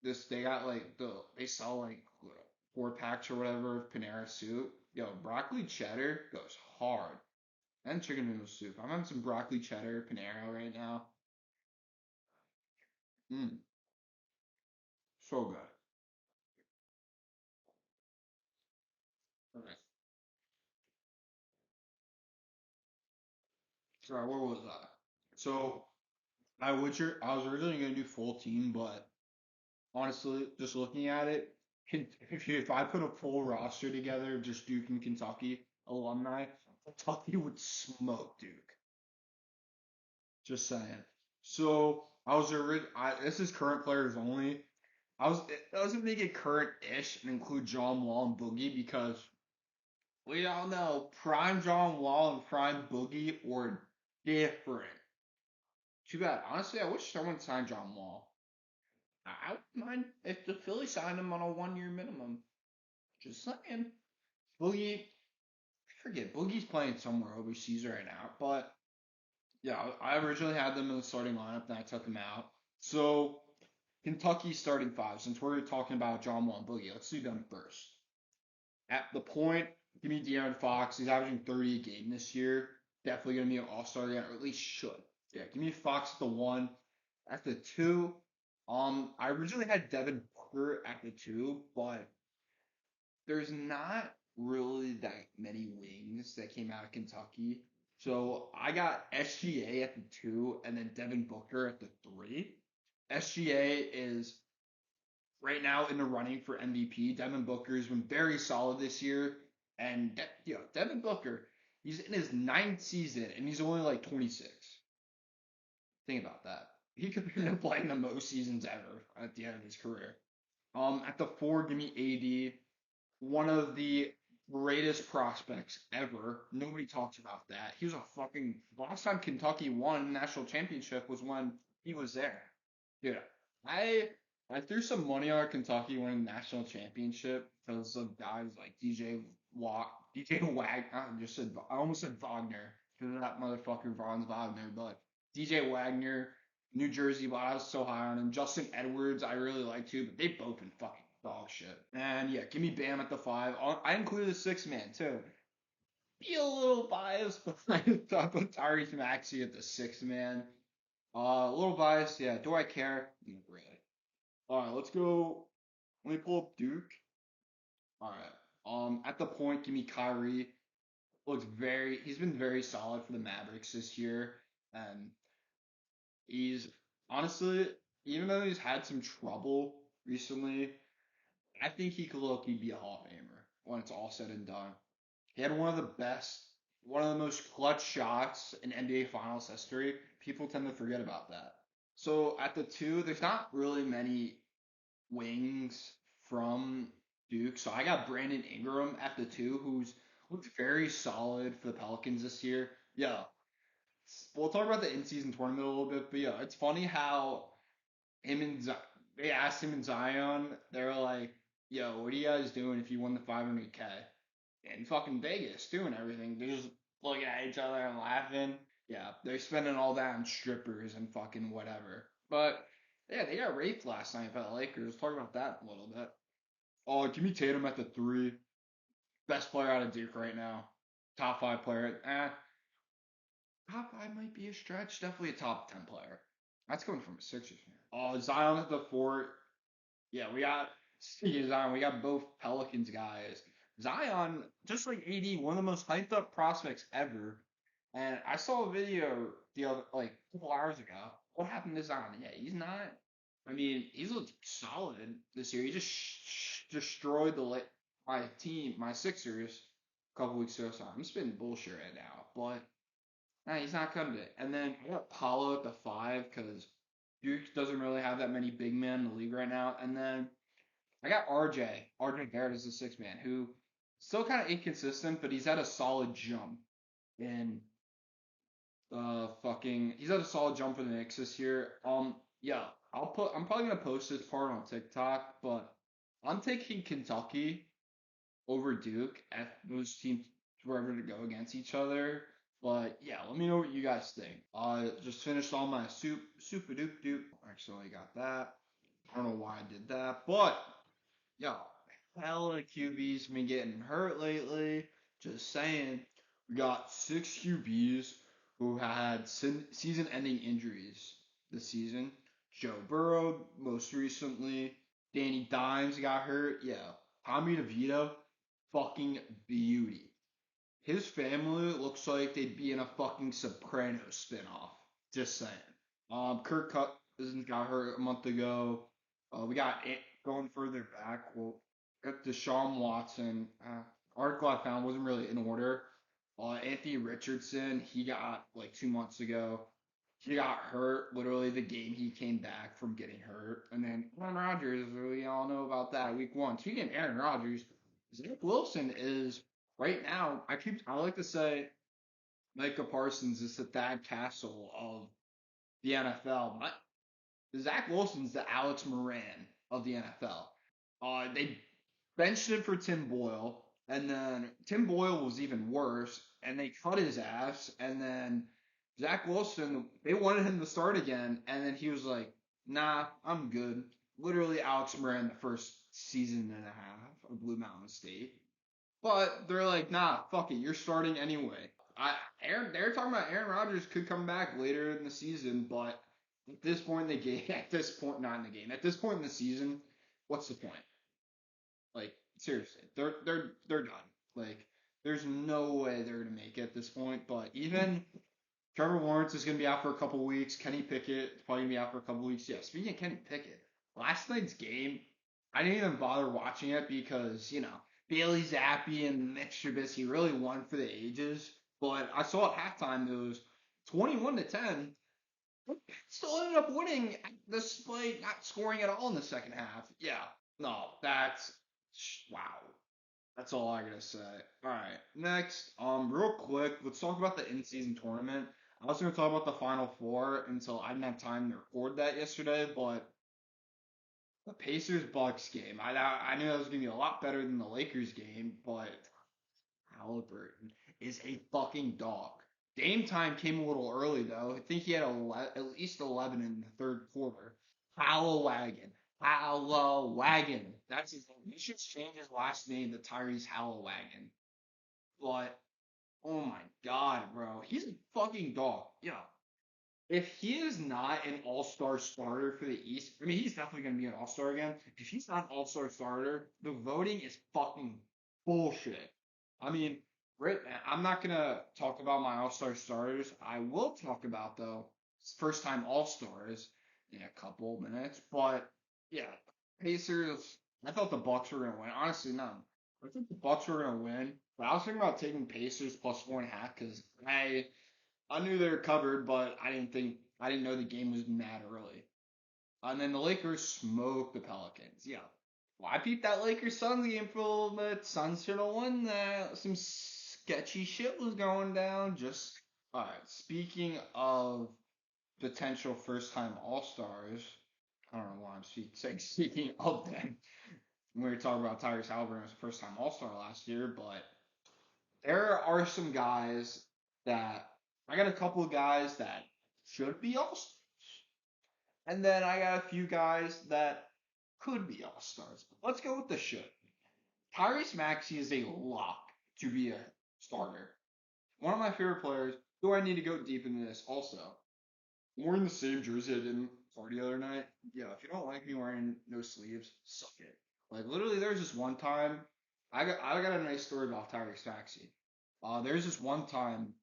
They got they sell like 4 packs or whatever of Panera soup. Yo, broccoli cheddar goes hard. And chicken noodle soup. I'm having some broccoli cheddar Panera right now. Mmm, so good. Okay. Sorry, where was that? So I was originally gonna do full team, but honestly, just looking at it, if I put a full roster together of just Duke and Kentucky alumni, Kentucky would smoke Duke. Just saying. So this is current players only. I was gonna make it current-ish and include John Wall and Boogie because We all know Prime John Wall and Prime Boogie were different. Too bad. Honestly, I wish someone signed John Wall. I wouldn't mind if the Phillies signed him on a 1 year minimum. Just saying. Boogie, I forget, Boogie's playing somewhere overseas right now. But yeah, I originally had them in the starting lineup, then I took them out. So Kentucky starting five. Since we're talking about John Wall and Boogie, let's do them first. At the point, give me De'Aaron Fox. He's averaging 30 a game this year. Definitely going to be an all-star again, or at least should. Yeah, give me Fox at the one. At the two, I originally had Devin Booker at the two, but there's not really that many wings that came out of Kentucky. So I got SGA at the two and then Devin Booker at the three. SGA is right now in the running for MVP. Devin Booker has been very solid this year. And Devin Booker, he's in his ninth season and he's only like 26. Think about that. He could end up playing the most seasons ever at the end of his career. At the four, give me AD, one of the greatest prospects ever. Nobody talks about that. He was a fucking last time Kentucky won national championship was when he was there. Dude, I I threw some money on Kentucky winning the national championship because of guys like DJ Wag. I almost said Wagner because of that motherfucker Franz Wagner, but DJ Wagner, New Jersey, but I was so high on him. Justin Edwards, I really like too, but they both been fucking dog shit. And yeah, give me Bam at the five. I included the six man too. Be a little biased, but I put Tyrese Maxey at the six man. A little biased, yeah. Do I care? Not really. All right, let's go. Let me pull up Duke. All right. At the point, give me Kyrie. He's been very solid for the Mavericks this year, and he's honestly, even though he's had some trouble recently, I think he could look be a Hall of Famer when it's all said and done. He had one of the most clutch shots in NBA Finals history. People tend to forget about that. So at the two, there's not really many wings from Duke. So I got Brandon Ingram at the two, who's looked very solid for the Pelicans this year. Yeah, we'll talk about the in-season tournament a little bit, but yeah, it's funny how him and they asked him and Zion, they were like, "Yo, what are you guys doing if you won the 500K?" In fucking Vegas, doing everything. They're just looking at each other and laughing. Yeah, they're spending all that on strippers and fucking whatever. But yeah, they got raped last night by the Lakers. Talk about that a little bit. Oh, give me Tatum at the three. Best player out of Duke right now. Top five player. Top five might be a stretch. Definitely a top 10 player. That's coming from a Sixers fan. Oh, Zion at the four. Yeah, speaking of Zion, we got both Pelicans guys. Zion, just like AD, one of the most hyped up prospects ever. And I saw a video like a couple hours ago. What happened to Zion? Yeah, he's not. I mean, he's looked solid this year. He just destroyed my team, my Sixers, a couple weeks ago. So I'm spitting bullshit right now, but nah, he's not cutting it. And then I got Paulo at the five because Duke doesn't really have that many big men in the league right now. And then I got RJ Barrett as the six man, who still kind of inconsistent, but he's had a solid jump in he's had a solid jump for the Knicks this year. Yeah, I'm probably gonna post this part on TikTok, but I'm taking Kentucky over Duke at those teams wherever to go against each other. But yeah, let me know what you guys think. I just finished all my super dupe dupe. Actually, got that. I don't know why I did that, but yo, hella QBs been getting hurt lately. Just saying, we got six QBs who had season-ending injuries this season. Joe Burrow, most recently. Danny Dimes got hurt. Yeah, Tommy DeVito, fucking beauty. His family looks like they'd be in a fucking Sopranos spinoff. Just saying. Kirk Cousins got hurt a month ago. We got going further back. Well, got Deshaun Watson. Article I found wasn't really in order. Anthony Richardson, he got like 2 months ago. He got hurt literally the game he came back from getting hurt. And then Aaron Rodgers, we all know about that week one. Speaking of Aaron Rodgers, Zach Wilson is right now, I like to say Micah Parsons is the Thad Castle of the NFL. Zach Wilson's the Alex Moran of the NFL. They benched him for Tim Boyle, and then Tim Boyle was even worse, and they cut his ass, and then Zach Wilson, they wanted him to start again, and then he was like, nah, I'm good. Literally Alex Moran the first season and a half of Blue Mountain State. But they're like, nah, fuck it, you're starting anyway. They're talking about Aaron Rodgers could come back later in the season, but at this point in the game, at this point, not in the game, at this point in the season, what's the point? Like seriously, they're done. Like there's no way they're gonna make it at this point. But even Trevor Lawrence is gonna be out for a couple weeks. Kenny Pickett is probably gonna be out for a couple weeks. Yeah, speaking of Kenny Pickett, last night's game, I didn't even bother watching it because Bailey Zappi and Mitch Trubisky really won for the ages. But I saw at halftime it was 21-10. Still ended up winning despite not scoring at all in the second half. Yeah, no, that's wow. That's all I gotta say. All right, next, real quick, let's talk about the in-season tournament. I was gonna talk about the Final Four until I didn't have time to record that yesterday, but the Pacers Bucks game, I knew that was gonna be a lot better than the Lakers game, but Halliburton is a fucking dog. Game time came a little early though. I think he had at least 11 in the third quarter. Haliwagon. Haliwagon. That's his name. He should change his last name to Tyrese Haliwagon. But, oh my god, bro. He's a fucking dog. Yeah. If he is not an all-star starter for the East, I mean, he's definitely going to be an all-star again. If he's not an all-star starter, the voting is fucking bullshit. I mean, right, I'm not going to talk about my all-star starters. I will talk about, though, first-time all-stars in a couple minutes. But, yeah, Pacers, I thought the Bucks were going to win. Honestly, no. I think the Bucks were going to win. But I was thinking about taking Pacers plus 4.5 because I knew they were covered, but I didn't know the game was mad early. And then the Lakers smoked the Pelicans. Yeah. Well, I peeped that Lakers Suns game for a little bit. Suns should have won that. Some sketchy shit was going down. Just alright. Speaking of potential first time all stars, I don't know why I'm saying speaking of them. We were talking about Tyrese Haliwagon as a first time all star last year, but there are some guys that I got a couple of guys that should be all stars, and then I got a few guys that could be all stars. Let's go with the should. Tyrese Maxey is a lock to be a starter. One of my favorite players. Do I need to go deep into this? Also, I'm wearing the same jersey I didn't for the other night. Yeah, if you don't like me wearing no sleeves, suck it. Like literally, there's this one time I got a nice story about Tyrese Maxey. There's this one time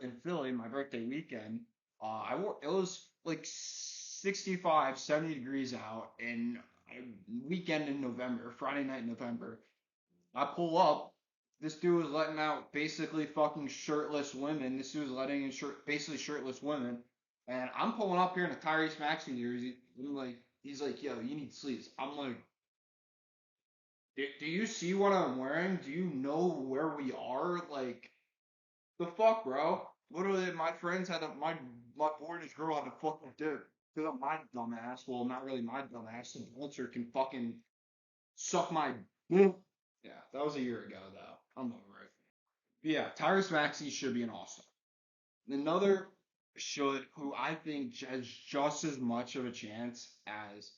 in Philly, my birthday weekend. I wore it was like 65, 70 degrees out, and weekend in November, Friday night in November. I pull up. This dude was letting out basically fucking shirtless women. This dude was letting in basically shirtless women. And I'm pulling up here in a Tyrese Maxey jersey. I'm like, he's like, yo, you need sleeves. I'm like, do you see what I'm wearing? Do you know where we are? Like, the fuck, bro? Literally, my friends had my boy and his girl had to fucking dip. Because I'm my dumbass. Well, not really my dumbass. The vulture can fucking suck my. Yeah, that was a year ago, though. I'm over it. Yeah, Tyrese Maxey should be an all-star. Another should, who I think has just as much of a chance as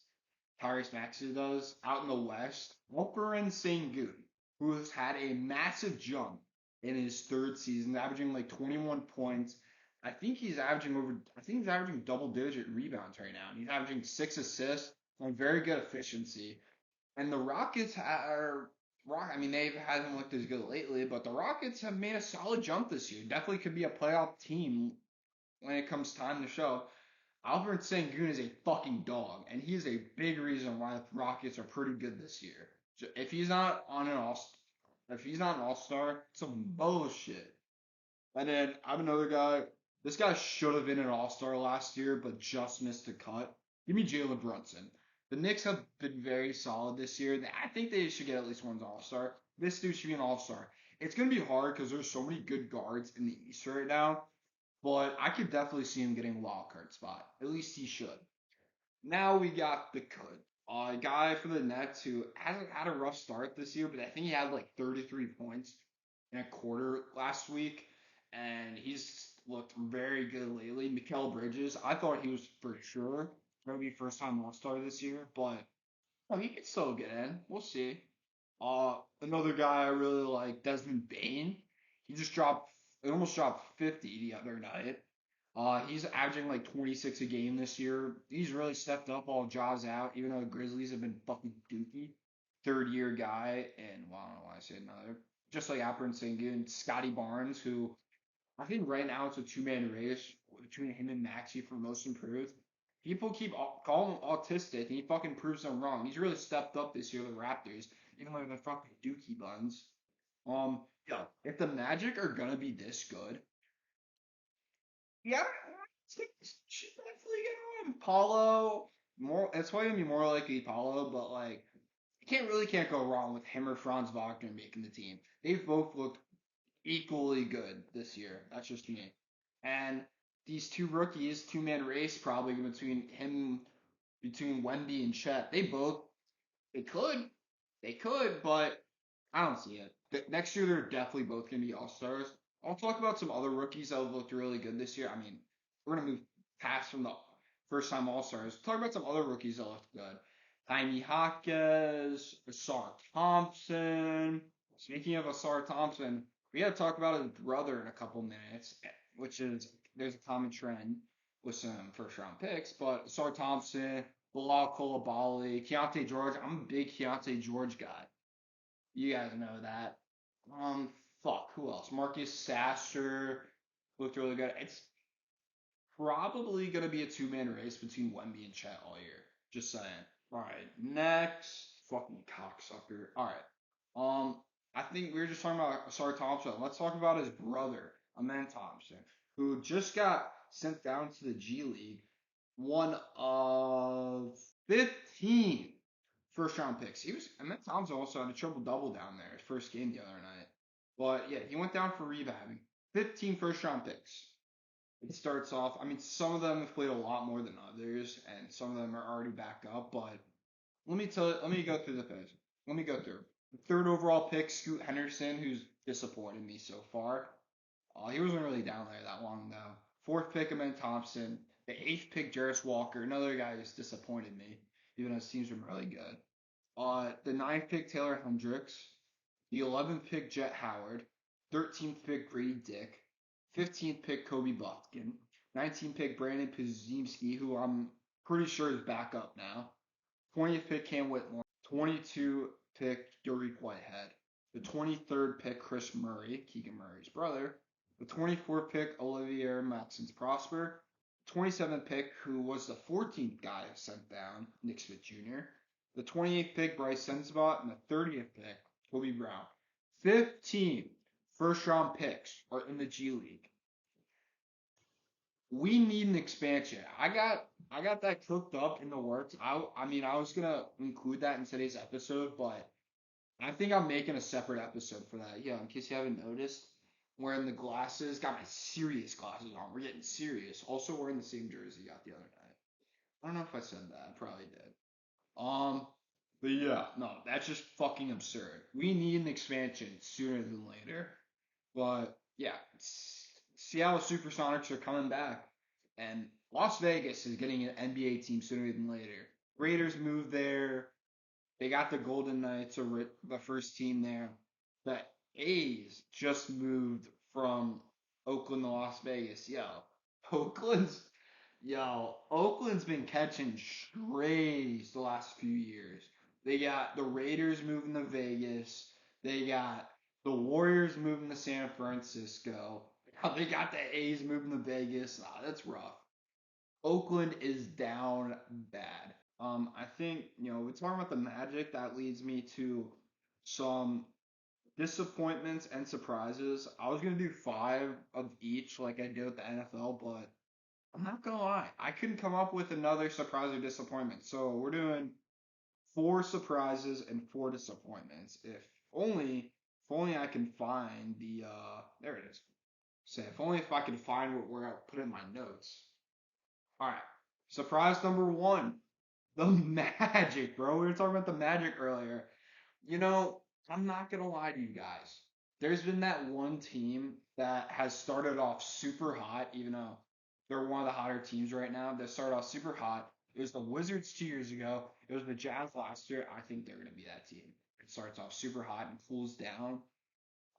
Tyrese Maxey does out in the West, Alperen Sengun, who has had a massive jump in his third season, averaging like 21 points. I think he's averaging double digit rebounds right now. And he's averaging 6 assists on very good efficiency. And the Rockets are I mean, they haven't looked as good lately, but the Rockets have made a solid jump this year. Definitely could be a playoff team when it comes time to show. Albert Sengun is a fucking dog, and he's a big reason why the Rockets are pretty good this year. If he's not on an all, if he's not an all star, some bullshit. And then I have another guy. This guy should have been an all star last year, but just missed the cut. Give me Jalen Brunson. The Knicks have been very solid this year. I think they should get at least one all star. This dude should be an all star. it's gonna be hard because there's so many good guards in the East right now. But I could definitely see him getting a wild card spot. At least he should. Now we got the good. A guy for the Nets who hasn't had a rough start this year, but I think he had like 33 points in a quarter last week, and he's looked very good lately. Mikal Bridges, I thought he was for sure going to be first time All Star this year, but oh, he could still get in. We'll see. Another guy I really like, Desmond Bain. He just dropped, he almost dropped 50 the other night. He's averaging like 26 a game this year. He's really stepped up while Jaws out, even though the Grizzlies have been fucking dookie. Third year guy, and well, I don't know why I say another. Just like Alperen Sengun, Scotty Barnes, who I think right now it's a two-man race between him and Maxey for most improved. People keep calling him autistic, and he fucking proves them wrong. He's really stepped up this year with the Raptors, even though they're fucking dookie buns. Yeah, if the Magic are gonna be this good, yeah, should definitely get on. Paulo, more. It's probably gonna be more likely Paulo, but like, you can't go wrong with him or Franz Wagner making the team. They've both looked equally good this year. That's just me. And these two rookies, two-man race probably between Wemby and Chet. They could they could, but I don't see it. Next year they're definitely both gonna be all stars. I'll talk about some other rookies that have looked really good this year. I mean, we're gonna move past from the first time all stars. Talk about some other rookies that looked good. Jaime Jaquez, Asar Thompson. Speaking of Asar Thompson, we got to talk about his brother in a couple minutes, which is there's a common trend with some first round picks, but Asar Thompson, Bilal Coulibaly, Keontae George. I'm a big Keontae George guy. You guys know that. Um, fuck, who else? Marcus Sasser looked really good. It's probably gonna be a two-man race between Wemby and Chet all year. Just saying. All right, next, fucking cocksucker. All right. I think we were just talking about Asar Thompson. Let's talk about his brother, Amen Thompson, who just got sent down to the G League. One of 15 first round picks. Amen Thompson also had a triple double down there, his first game the other night. But yeah, he went down for revamping. 15 first round picks. It starts off, I mean, some of them have played a lot more than others, and some of them are already back up, but let me go through the phase. Let me go through. The third overall pick, Scoot Henderson, who's disappointed me so far. He wasn't really down there that long though. Fourth pick, Amen Thompson. The eighth pick, Jarris Walker, another guy who's disappointed me, even though his teams been really good. The ninth pick, Taylor Hendricks. The 11th pick, Jet Howard. 13th pick, Grady Dick. 15th pick, Kobe Buffkin. 19th pick, Brandon Pazimski, who I'm pretty sure is back up now. 20th pick, Cam Whitmore. 22 pick, Dorique Whitehead. The 23rd pick, Chris Murray, Keegan Murray's brother. The 24th pick, Olivier Maxence Prosper. 27th pick, who was the 14th guy sent down, Nick Smith Jr. The 28th pick, Bryce Sensabaugh, and the 30th pick, Kobe Brown. 15 first round picks are in the G League. We need an expansion. I got that cooked up in the works. I mean I was gonna include that in today's episode, but I think I'm making a separate episode for that. Yeah, in case you haven't noticed, wearing the glasses, got my serious glasses on. We're getting serious. Also wearing the same jersey you got the other night. I don't know if I said that. I probably did. But yeah, no, that's just fucking absurd. We need an expansion sooner than later. But yeah, Seattle Supersonics are coming back, and Las Vegas is getting an NBA team sooner than later. Raiders moved there. They got the Golden Knights, the first team there. The A's just moved from Oakland to Las Vegas. Oakland's Oakland's been catching strays the last few years. They got the Raiders moving to Vegas. They got the Warriors moving to San Francisco. They got the A's moving to Vegas. That's rough. Oakland is down bad. I think, we're talking about the Magic. That leads me to some disappointments and surprises. I was going to do 5 of each like I did with the NFL, but I'm not going to lie. I couldn't come up with another surprise or disappointment. So we're doing 4 surprises and 4 disappointments. If only only I can find the there it is. Say if only if I can find where I put in my notes. All right. Surprise number one. The Magic, bro. We were talking about the Magic earlier. You know, I'm not gonna lie to you guys. There's been that one team that has started off super hot, even though they're one of the hotter teams right now. They started off super hot. It was the Wizards 2 years ago. It was the Jazz last year. I think they're gonna be that team. It starts off super hot and cools down.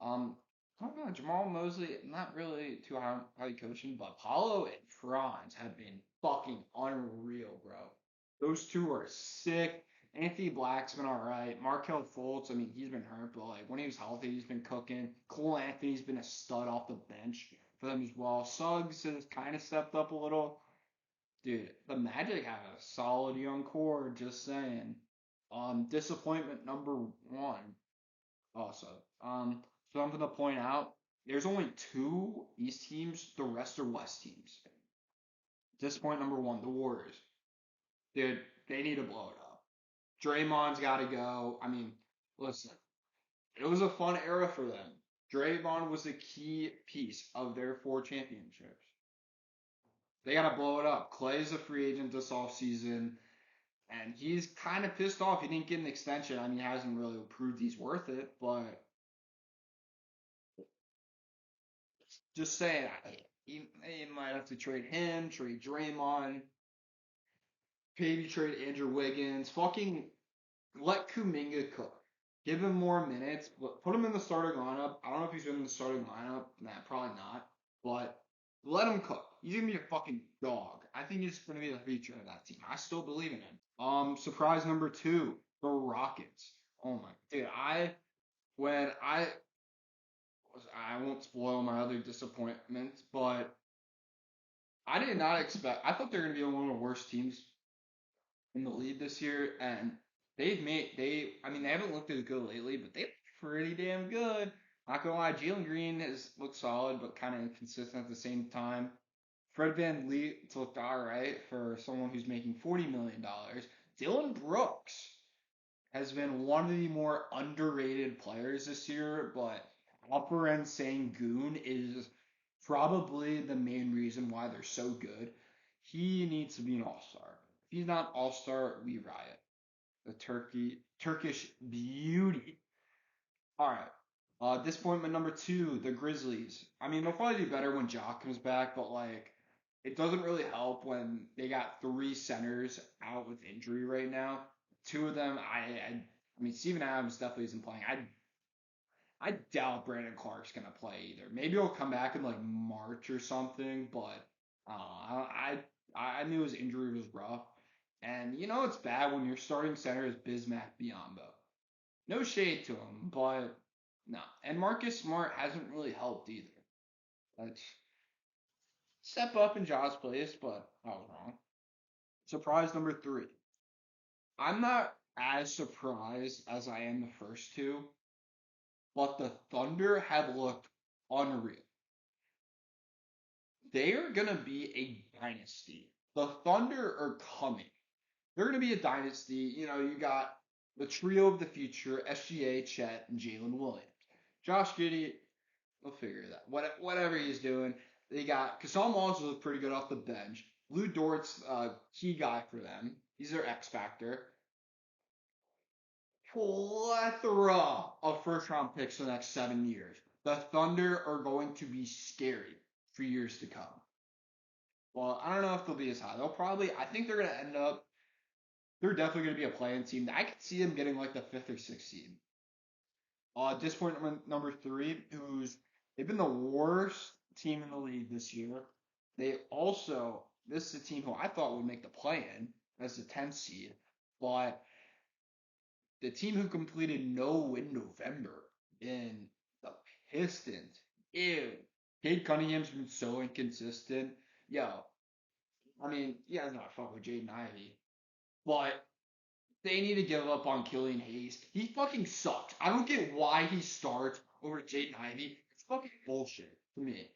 I don't know, Jamal Mosley, not really too highly coaching, but Paulo and Franz have been fucking unreal, bro. Those two are sick. Anthony Black's been all right. Markel Fultz, I mean, he's been hurt, but like when he was healthy, he's been cooking. Cole Anthony's been a stud off the bench for them as well. Suggs has kind of stepped up a little. Dude, the Magic have a solid young core, just saying. Disappointment number one also. Something to point out, there's only two East teams, the rest are West teams. Disappointment number one, the Warriors. Dude, they need to blow it up. Draymond's got to go. I mean, listen, it was a fun era for them. Draymond was a key piece of their 4 championships. They got to blow it up. Clay's a free agent this offseason, and he's kind of pissed off. He didn't get an extension. I mean, he hasn't really proved he's worth it, but just saying, he might have to trade him, trade Draymond, maybe trade Andrew Wiggins. Fucking let Kuminga cook. Give him more minutes. Put him in the starting lineup. I don't know if he's in the starting lineup. Nah, probably not. But let him cook. He's gonna be a fucking dog. I think he's gonna be the future of that team. I still believe in him. Surprise number two, the Rockets. Oh my, dude. When I won't spoil my other disappointments, but I did not expect. I thought they were going to be one of the worst teams in the league this year, and I mean, they haven't looked as good lately, but they look pretty damn good. Not gonna lie, Jalen Green has looked solid, but kind of inconsistent at the same time. Fred Van Vliet looked alright for someone who's making $40 million. Dylan Brooks has been one of the more underrated players this year, but Alperen Sengun is probably the main reason why they're so good. He needs to be an all-star. If he's not all-star, we riot. The Turkish beauty. All right. Disappointment number two, the Grizzlies. I mean, they'll probably do better when Jock comes back, but like, it doesn't really help when they got 3 centers out with injury right now. Two of them, I mean, Steven Adams definitely isn't playing. I doubt Brandon Clark's gonna play either. Maybe he'll come back in like March or something, but I knew his injury was rough. And you know it's bad when your starting center is Bismack Biyombo. No shade to him, but no. And Marcus Smart hasn't really helped either. Let's step up in Jaw's place, but I was wrong. Surprise number three. I'm not as surprised as I am the first two, but the Thunder have looked unreal. They are going to be a dynasty. The Thunder are coming. They're going to be a dynasty. You know, you got the trio of the future, SGA, Chet, and Jalen Williams. Josh Giddey, we'll figure that. Whatever he's doing. They got Kasam Wallace was pretty good off the bench. Lou Dort's key guy for them. He's their X factor. Plethora of first round picks for the next 7 years. The Thunder are going to be scary for years to come. Well, I don't know if they'll be as high. I think they're going to end up, they're definitely going to be a playing team. I could see them getting like the 5th or 6th seed. Disappointment number three, they've been the worst team in the league this year. This is a team who I thought would make the play-in as the 10th seed, but the team who completed no win November in the Pistons. Ew. Cade Cunningham's been so inconsistent. Yo, I mean, yeah, not fuck with Jaden Ivey, but they need to give up on Killian Hayes. He fucking sucks. I don't get why he starts over Jaden Ivey. It's fucking bullshit to me.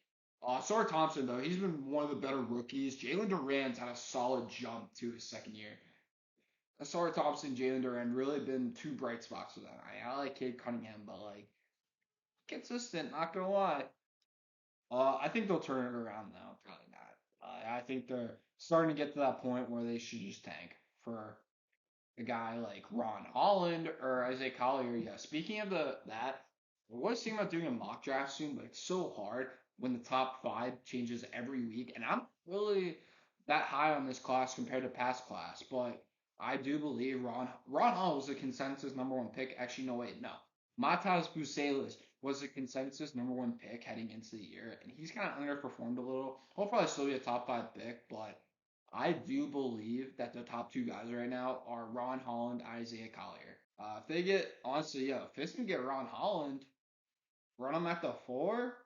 Sar Thompson, though, he's been one of the better rookies. Jalen Duran's had a solid jump to his second year. Sar Thompson, Jalen Duran really been two bright spots for them. I like Cade Cunningham, but like consistent. Not gonna lie. I think they'll turn it around now. Probably not. I think they're starting to get to that point where they should just tank for a guy like Ron Holland or Isaiah Collier. Yeah. Speaking of that, I was thinking about doing a mock draft soon, but it's so hard when the top five changes every week, and I'm really that high on this class compared to past class, but I do believe Ron Hall was a consensus number one pick. Actually, no wait, no. Matas Bucelis was a consensus number one pick heading into the year, and he's kind of underperformed a little. He'll probably still be a top five pick, but I do believe that the top two guys right now are Ron Holland, Isaiah Collier. If they get honestly, if this can get Ron Holland, run him at the four,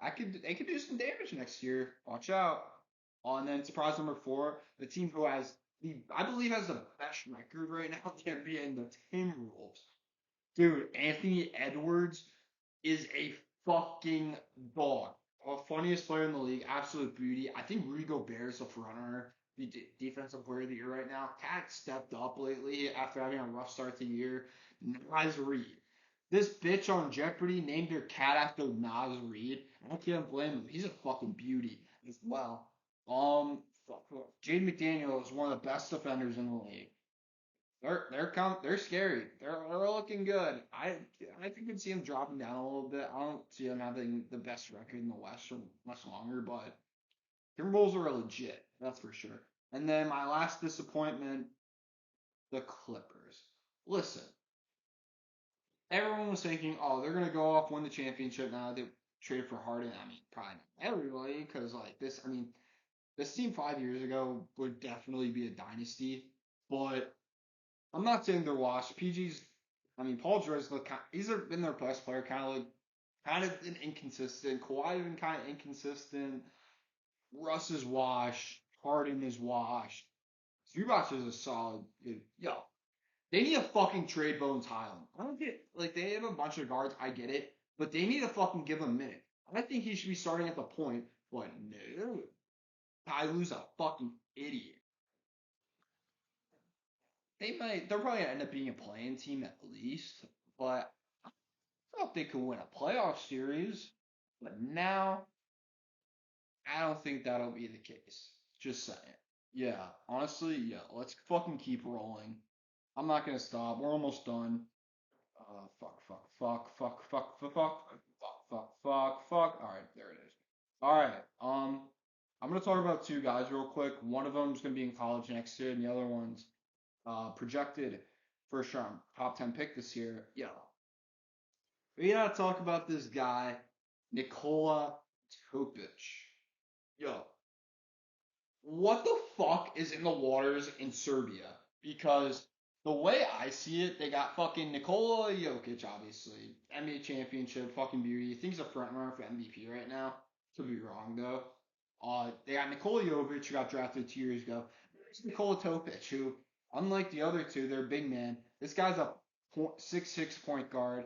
they could do some damage next year. Watch out. And then surprise number four, the team who has I believe has the best record right now in the NBA, the Timberwolves. Dude, Anthony Edwards is a fucking dog. Funniest player in the league, absolute beauty. I think Rudy Gobert is the frontrunner, the defensive player of the year right now. Cat stepped up lately after having a rough start to the year. Nas Reed. This bitch on Jeopardy named her cat after Nas Reed. I can't blame him. He's a fucking beauty as well. Jaden McDaniel is one of the best defenders in the league. They're scary. They're looking good. I think we could see them dropping down a little bit. I don't see them having the best record in the West for much longer, but Timberwolves are legit. That's for sure. And then my last disappointment, the Clippers. Listen, everyone was thinking, oh, they're gonna go off win the championship now. They traded for Harden. I mean, probably not everybody, because like this. I mean, this team 5 years ago would definitely be a dynasty, but I'm not saying they're washed. Paul George he's been their best player, kind of been inconsistent. Kawhi has been kind of inconsistent. Russ is washed. Harden is washed. Zubac is a solid dude. Yo, they need to fucking trade Bones Highland. I don't get like they have a bunch of guards. I get it, but they need to fucking give him a minute. I think he should be starting at the point, but no, Ty Lue's a fucking idiot. They're probably gonna end up being a playing team at least, but I thought they could win a playoff series. But now, I don't think that'll be the case. Just saying. Yeah, honestly, yeah. Let's fucking keep rolling. I'm not gonna stop. We're almost done. Fuck. All right, there it is. All right. I'm gonna talk about two guys real quick. One of them is gonna be in college next year, and the other one's projected first round top 10 pick this year. Yo, we gotta talk about this guy, Nikola Topic. Yo, what the fuck is in the waters in Serbia? Because the way I see it, they got fucking Nikola Jokic, obviously. NBA championship, fucking beauty. I think he's a front runner for MVP right now. Could be wrong though. They got Nikola Jovic, who got drafted 2 years ago. There's Nikola Topic, who, unlike the other two, they're big man. This guy's a 6'6" point guard.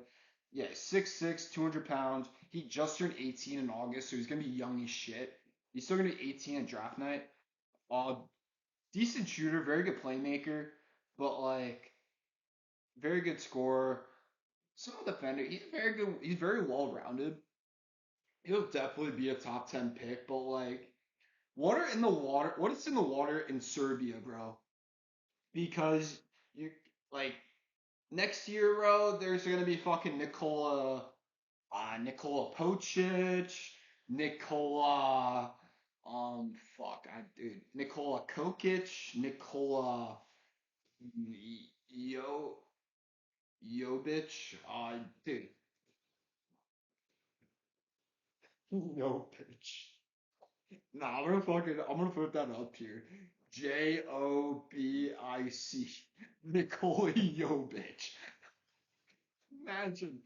Yeah, 6'6", 200 pounds. He just turned 18 in August, so he's gonna be young as shit. He's still gonna be 18 at draft night. Uh, Decent shooter, very good playmaker, but like very good scorer. Solid defender. He's very good. He's very well rounded. He'll definitely be a top 10 pick, but like what are in the water? What is in the water in Serbia, bro? Because you like next year, bro, there's gonna be fucking Nikola Pocic, Nikola, Nikola Kokic, Nikola Yo, Jovic, dude, Jovic. Nah, I'm gonna put that up here. Jobic, Nikola Jovic. Imagine,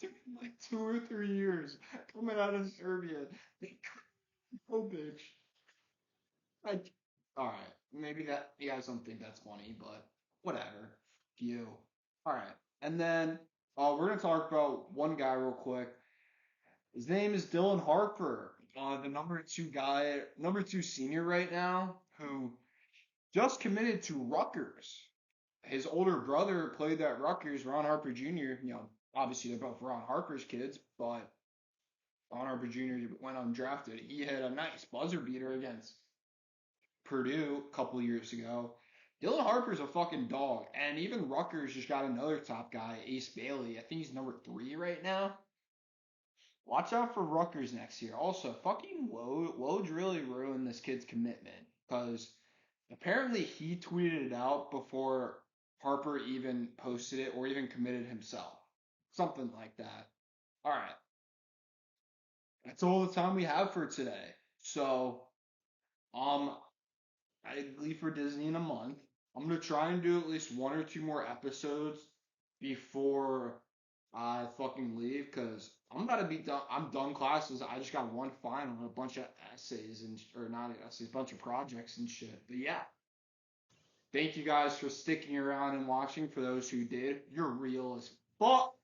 dude, like 2 or 3 years coming out of Serbia. Jovic. I, all right, maybe that you guys don't think that's funny, but whatever. You. All right, and then we're gonna talk about one guy real quick. His name is Dylan Harper, the number two senior right now, who just committed to Rutgers. His older brother played at Rutgers, Ron Harper Jr. Obviously, they're both Ron Harper's kids, but Ron Harper Jr. went undrafted. He hit a nice buzzer beater against Purdue a couple years ago. Dylan Harper's a fucking dog, and even Rutgers just got another top guy, Ace Bailey. I think he's number 3 right now. Watch out for Rutgers next year. Also, fucking Woj really ruined this kid's commitment because apparently he tweeted it out before Harper even posted it or even committed himself. Something like that. All right. That's all the time we have for today. So, um, I leave for Disney in a month. I'm gonna try and do at least 1 or 2 more episodes before I fucking leave, cause I'm about to be done. I'm done classes. I just got one final and a bunch of essays and or not essays, a bunch of projects and shit. But yeah, thank you guys for sticking around and watching. For those who did, you're real as fuck.